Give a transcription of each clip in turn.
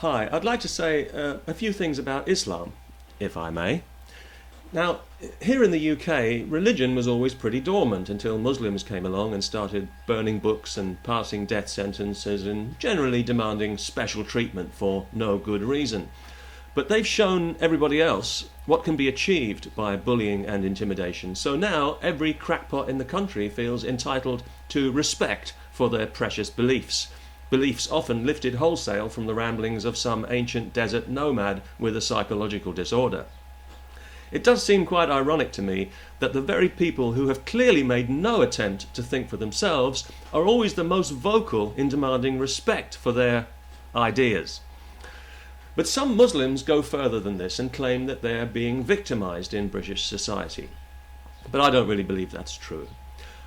Hi, I'd like to say a few things about Islam, if I may. Now, here in the UK, religion was always pretty dormant until Muslims came along and started burning books and passing death sentences and generally demanding special treatment for no good reason. But they've shown everybody else what can be achieved by bullying and intimidation. So now every crackpot in the country feels entitled to respect for their precious beliefs. Beliefs often lifted wholesale from the ramblings of some ancient desert nomad with a psychological disorder. It does seem quite ironic to me that the very people who have clearly made no attempt to think for themselves are always the most vocal in demanding respect for their ideas. But some Muslims go further than this and claim that they are being victimized in British society. But I don't really believe that's true.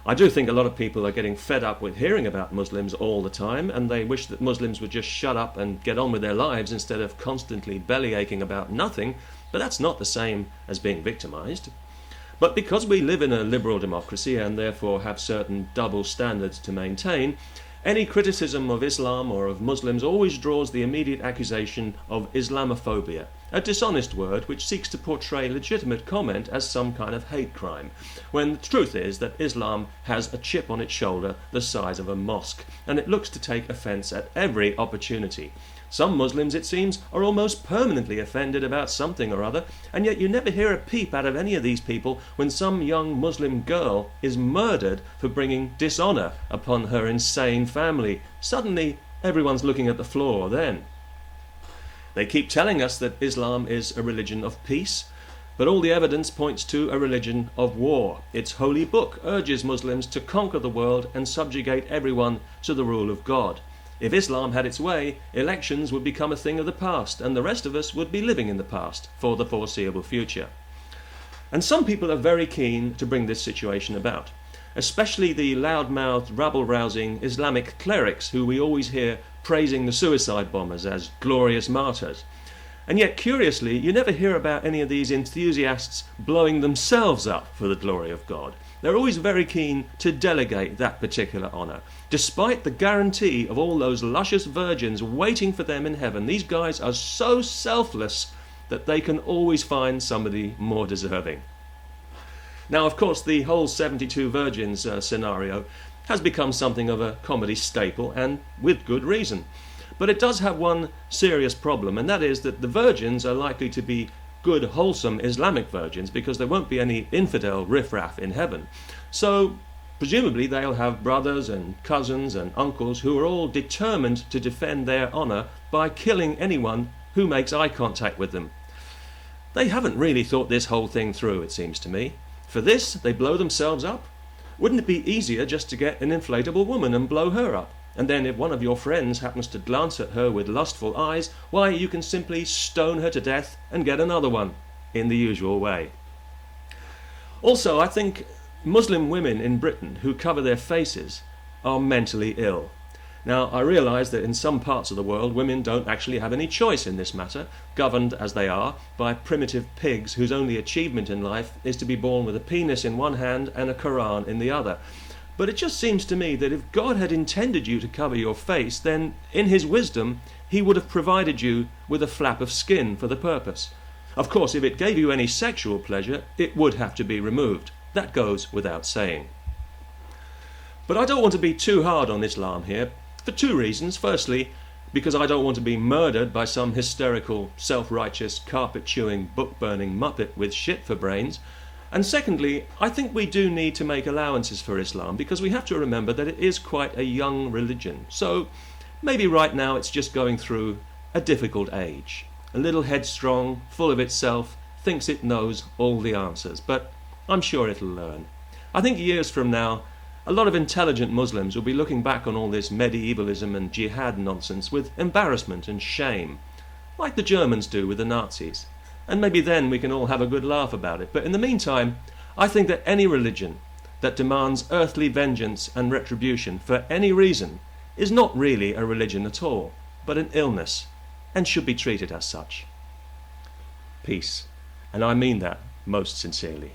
I do think a lot of people are getting fed up with hearing about Muslims all the time, and they wish that Muslims would just shut up and get on with their lives instead of constantly bellyaching about nothing, but that's not the same as being victimized. But because we live in a liberal democracy and therefore have certain double standards to maintain, any criticism of Islam or of Muslims always draws the immediate accusation of Islamophobia, a dishonest word which seeks to portray legitimate comment as some kind of hate crime, when the truth is that Islam has a chip on its shoulder the size of a mosque, and it looks to take offence at every opportunity. Some Muslims, it seems, are almost permanently offended about something or other, and yet you never hear a peep out of any of these people when some young Muslim girl is murdered for bringing dishonour upon her insane family. Suddenly, everyone's looking at the floor then. They keep telling us that Islam is a religion of peace, but all the evidence points to a religion of war. Its holy book urges Muslims to conquer the world and subjugate everyone to the rule of God. If Islam had its way, elections would become a thing of the past, and the rest of us would be living in the past for the foreseeable future. And some people are very keen to bring this situation about, especially the loud-mouthed, rabble-rousing Islamic clerics who we always hear praising the suicide bombers as glorious martyrs. And yet, curiously, you never hear about any of these enthusiasts blowing themselves up for the glory of God. They're always very keen to delegate that particular honour. Despite the guarantee of all those luscious virgins waiting for them in heaven, these guys are so selfless that they can always find somebody more deserving. Now, of course, the whole 72 virgins scenario has become something of a comedy staple, and with good reason. But it does have one serious problem, and that is that the virgins are likely to be good, wholesome Islamic virgins because there won't be any infidel riffraff in heaven. So, presumably they'll have brothers and cousins and uncles who are all determined to defend their honour by killing anyone who makes eye contact with them. They haven't really thought this whole thing through, it seems to me. For this, they blow themselves up. Wouldn't it be easier just to get an inflatable woman and blow her up? And then if one of your friends happens to glance at her with lustful eyes, why, you can simply stone her to death and get another one, in the usual way. Also, I think Muslim women in Britain who cover their faces are mentally ill. Now, I realise that in some parts of the world women don't actually have any choice in this matter, governed as they are by primitive pigs whose only achievement in life is to be born with a penis in one hand and a Quran in the other. But it just seems to me that if God had intended you to cover your face, then in his wisdom he would have provided you with a flap of skin for the purpose. Of course, if it gave you any sexual pleasure, it would have to be removed. That goes without saying. But I don't want to be too hard on Islam here, for two reasons. Firstly, because I don't want to be murdered by some hysterical, self-righteous, carpet-chewing, book-burning muppet with shit for brains. And secondly, I think we do need to make allowances for Islam because we have to remember that it is quite a young religion. So maybe right now it's just going through a difficult age. A little headstrong, full of itself, thinks it knows all the answers, but I'm sure it'll learn. I think years from now, a lot of intelligent Muslims will be looking back on all this medievalism and jihad nonsense with embarrassment and shame, like the Germans do with the Nazis. And maybe then we can all have a good laugh about it. But in the meantime, I think that any religion that demands earthly vengeance and retribution for any reason is not really a religion at all, but an illness, and should be treated as such. Peace. And I mean that most sincerely.